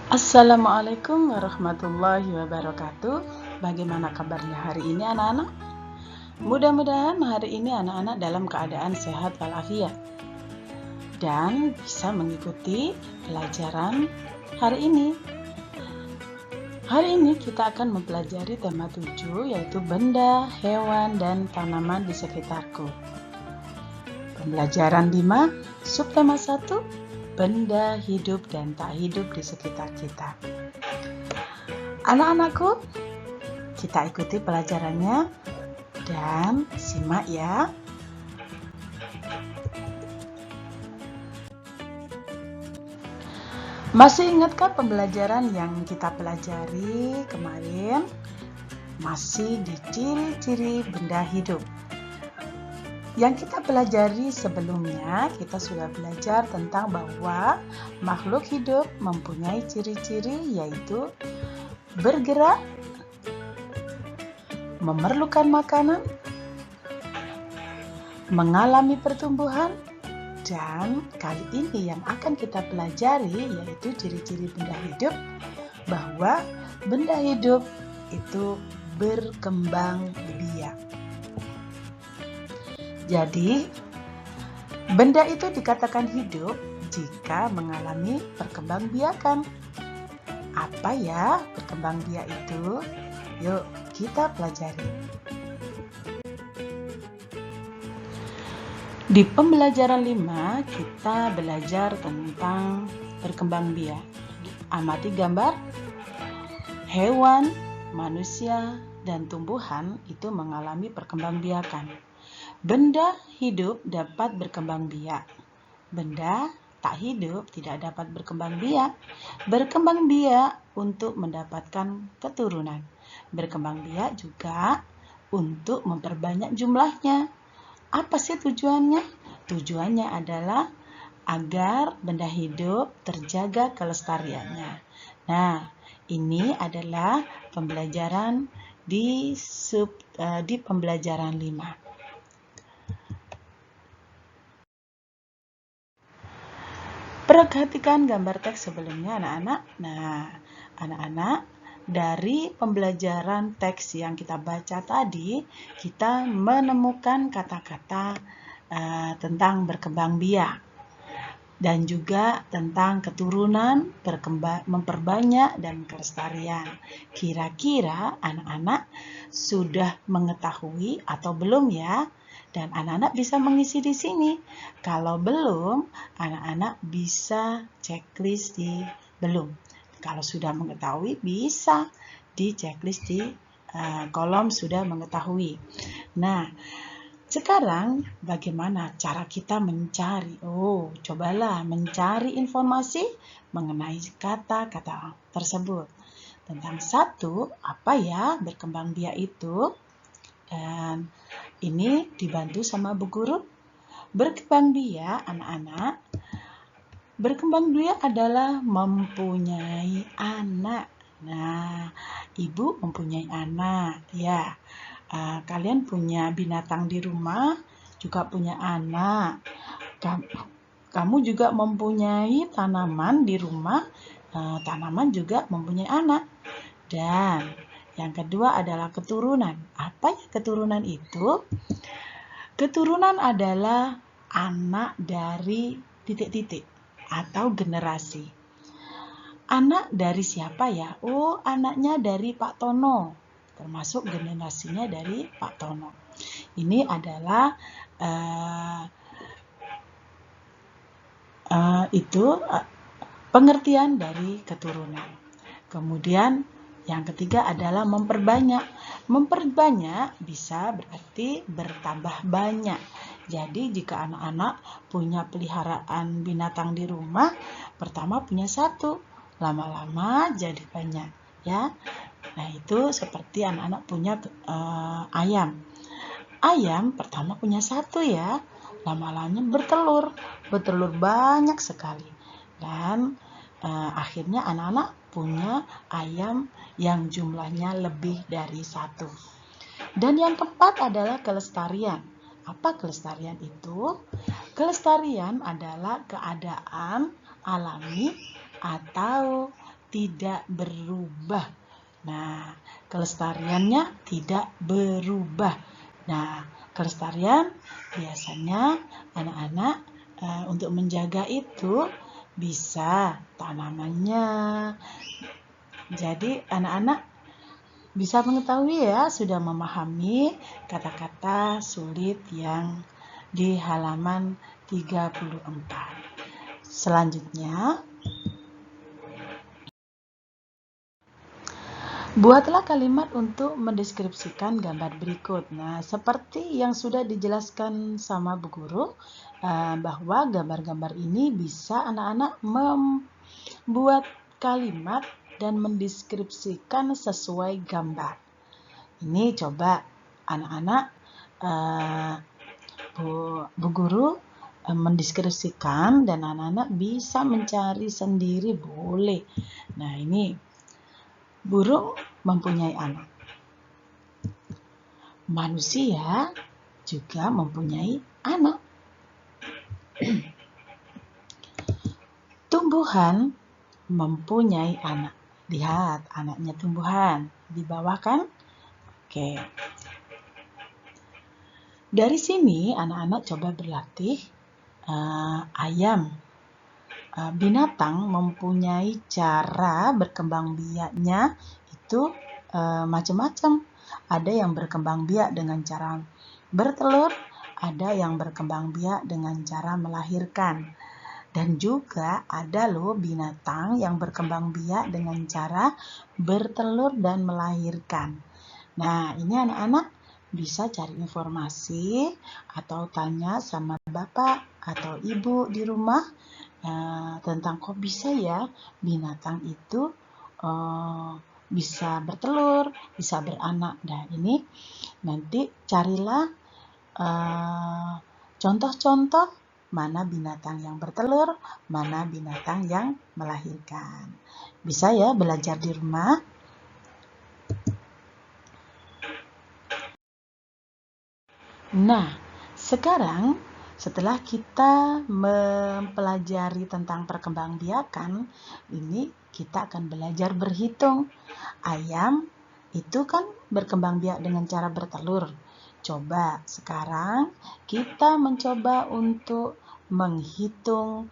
Assalamualaikum warahmatullahi wabarakatuh. Bagaimana kabarnya hari ini anak-anak? Mudah-mudahan hari ini anak-anak dalam keadaan sehat walafiat dan bisa mengikuti pelajaran hari ini. Hari ini kita akan mempelajari tema 7 yaitu benda, hewan, dan tanaman di sekitarku. Pembelajaran 5, subtema 1, benda hidup dan tak hidup di sekitar kita. Anak-anakku, kita ikuti pelajarannya dan simak ya. Masih ingatkah pembelajaran yang kita pelajari kemarin? Masih di ciri-ciri benda hidup. Yang kita pelajari sebelumnya, kita sudah belajar tentang bahwa makhluk hidup mempunyai ciri-ciri yaitu bergerak, memerlukan makanan, mengalami pertumbuhan, dan kali ini yang akan kita pelajari yaitu ciri-ciri benda hidup, bahwa benda hidup itu berkembang biak. Jadi, benda itu dikatakan hidup jika mengalami perkembangbiakan. Apa ya perkembangbiak itu? Yuk, kita pelajari. Di pembelajaran 5, kita belajar tentang perkembangbiak. Amati gambar. Hewan, manusia, dan tumbuhan itu mengalami perkembangbiakan. Benda hidup dapat berkembang biak. Benda tak hidup tidak dapat berkembang biak. Berkembang biak untuk mendapatkan keturunan. Berkembang biak juga untuk memperbanyak jumlahnya. Apa sih tujuannya? Tujuannya adalah agar benda hidup terjaga kelestariannya. Nah, ini adalah pembelajaran di pembelajaran 5. Perhatikan gambar teks sebelumnya anak-anak. Nah, anak-anak, dari pembelajaran teks yang kita baca tadi, kita menemukan kata-kata tentang berkembang biak dan juga tentang keturunan, memperbanyak, dan kelestarian. Kira-kira anak-anak sudah mengetahui atau belum ya? Dan anak-anak bisa mengisi di sini. Kalau belum, anak-anak bisa checklist di belum. Kalau sudah mengetahui, bisa di checklist di kolom sudah mengetahui. Nah, sekarang bagaimana cara kita mencari? Oh, cobalah mencari informasi mengenai kata-kata tersebut. Tentang satu, apa ya berkembang biak itu? Dan ini dibantu sama Bu Guru. Berkembang biak, anak-anak. Berkembang biak adalah mempunyai anak. Nah, ibu mempunyai anak, ya. Kalian punya binatang di rumah, juga punya anak. Kamu juga mempunyai tanaman di rumah, tanaman juga mempunyai anak. Dan yang kedua adalah keturunan. Apa ya keturunan itu? Keturunan adalah anak dari titik-titik atau generasi. Anak dari siapa ya? Oh, anaknya dari Pak Tono. Termasuk generasinya dari Pak Tono. Ini adalah pengertian dari keturunan. Kemudian yang ketiga adalah memperbanyak. Memperbanyak bisa berarti bertambah banyak. Jadi jika anak-anak punya peliharaan binatang di rumah, pertama punya satu, lama-lama jadi banyak, ya. Nah, itu seperti anak-anak punya ayam. Ayam pertama punya satu ya, lama-lama bertelur banyak sekali. Dan akhirnya anak-anak punya ayam yang jumlahnya lebih dari satu. Dan yang keempat adalah kelestarian. Apa kelestarian itu? Kelestarian adalah keadaan alami atau tidak berubah. Nah, kelestariannya tidak berubah. Nah, kelestarian biasanya anak-anak untuk menjaga itu bisa tanamannya. Jadi anak-anak bisa mengetahui ya, sudah memahami kata-kata sulit yang di halaman 34. Selanjutnya, buatlah kalimat untuk mendeskripsikan gambar berikut. Nah, seperti yang sudah dijelaskan sama Bu Guru, bahwa gambar-gambar ini bisa anak-anak membuat kalimat dan mendeskripsikan sesuai gambar. Ini coba anak-anak, Bu Guru mendeskripsikan dan anak-anak bisa mencari sendiri, boleh. Nah, ini burung mempunyai anak. Manusia juga mempunyai anak. Tumbuhan mempunyai anak. Lihat anaknya tumbuhan di bawah kan? Oke. Dari sini anak-anak coba berlatih ayam. Binatang mempunyai cara berkembang biaknya itu macam-macam. Ada yang berkembang biak dengan cara bertelur, ada yang berkembang biak dengan cara melahirkan. Dan juga ada loh binatang yang berkembang biak dengan cara bertelur dan melahirkan. Nah, ini anak-anak bisa cari informasi atau tanya sama bapak atau ibu di rumah tentang kok bisa ya binatang itu bisa bertelur, bisa beranak. Nah, ini nanti carilah contoh-contoh mana binatang yang bertelur, mana binatang yang melahirkan. Bisa ya belajar di rumah. Nah, sekarang setelah kita mempelajari tentang perkembangbiakan, ini kita akan belajar berhitung. Ayam itu kan berkembang biak dengan cara bertelur. Coba sekarang kita mencoba untuk menghitung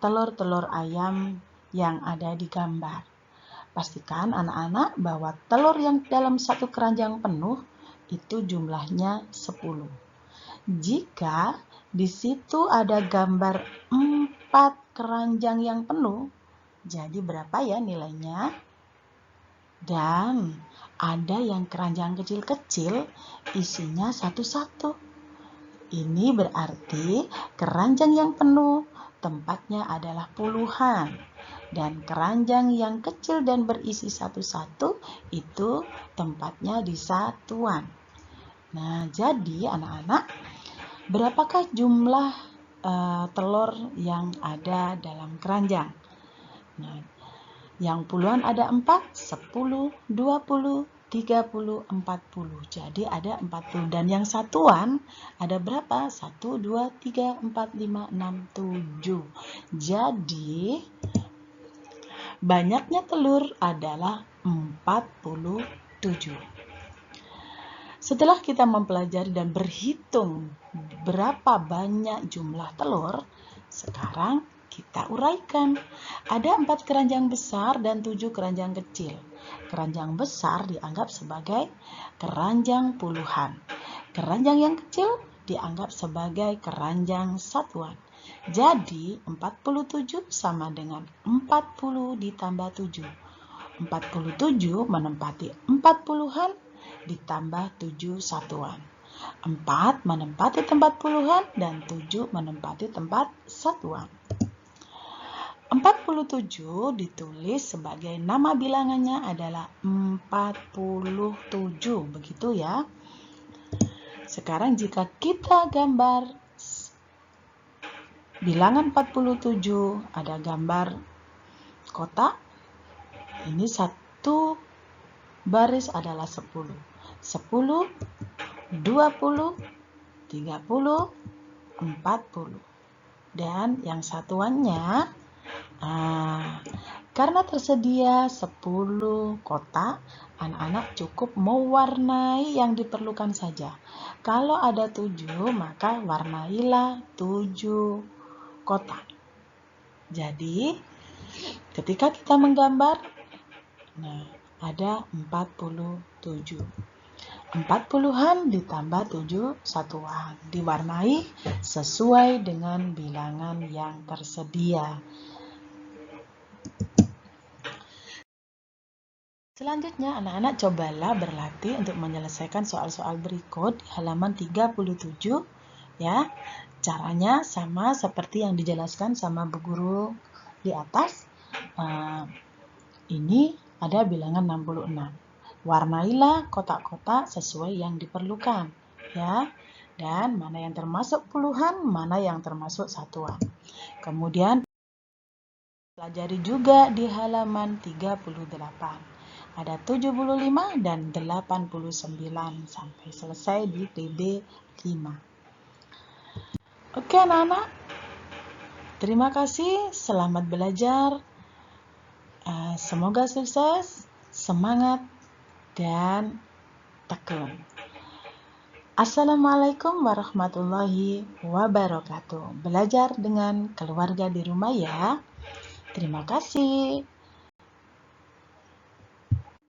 telur-telur ayam yang ada di gambar. Pastikan anak-anak bahwa telur yang dalam satu keranjang penuh itu jumlahnya 10. Jika di situ ada gambar 4 keranjang yang penuh, jadi berapa ya nilainya? Dan ada yang keranjang kecil-kecil isinya satu-satu. Ini berarti keranjang yang penuh tempatnya adalah puluhan. Dan keranjang yang kecil dan berisi satu-satu itu tempatnya di satuan. Nah, jadi anak-anak, berapakah jumlah telur yang ada dalam keranjang? Nah, yang puluhan ada 4, 10, 20, 30, 40. Jadi ada 40. Dan yang satuan ada berapa? 1, 2, 3, 4, 5, 6, 7. Jadi banyaknya telur adalah 47. Setelah kita mempelajari dan berhitung berapa banyak jumlah telur, sekarang kita uraikan. Ada 4 keranjang besar dan 7 keranjang kecil. Keranjang besar dianggap sebagai keranjang puluhan. Keranjang yang kecil dianggap sebagai keranjang satuan. Jadi 47 sama dengan 40 ditambah 7. 47 menempati 4 puluhan ditambah 7 satuan. 4 menempati tempat puluhan dan 7 menempati tempat satuan. 47 ditulis sebagai nama bilangannya adalah 47, begitu ya. Sekarang jika kita gambar bilangan 47, ada gambar kotak. Ini satu baris adalah 10. 10, 20, 30, 40. Dan yang satuannya Karena tersedia 10 kotak, anak-anak cukup mewarnai yang diperlukan saja. Kalau ada 7, maka warnailah 7 kotak. Jadi, ketika kita menggambar, nah, ada 47. 40-an ditambah 7 satuan. Diwarnai sesuai dengan bilangan yang tersedia. Selanjutnya, anak-anak cobalah berlatih untuk menyelesaikan soal-soal berikut di halaman 37 ya. Caranya sama seperti yang dijelaskan sama Bu Guru di atas. Ini ada bilangan 66. Warnailah kotak-kotak sesuai yang diperlukan ya. Dan mana yang termasuk puluhan, mana yang termasuk satuan. Kemudian pelajari juga di halaman 38. Ada 75 dan 89 sampai selesai di PB 5. Oke anak-anak, terima kasih, selamat belajar. Semoga sukses, semangat, dan tekun. Assalamualaikum warahmatullahi wabarakatuh. Belajar dengan keluarga di rumah ya. Terima kasih.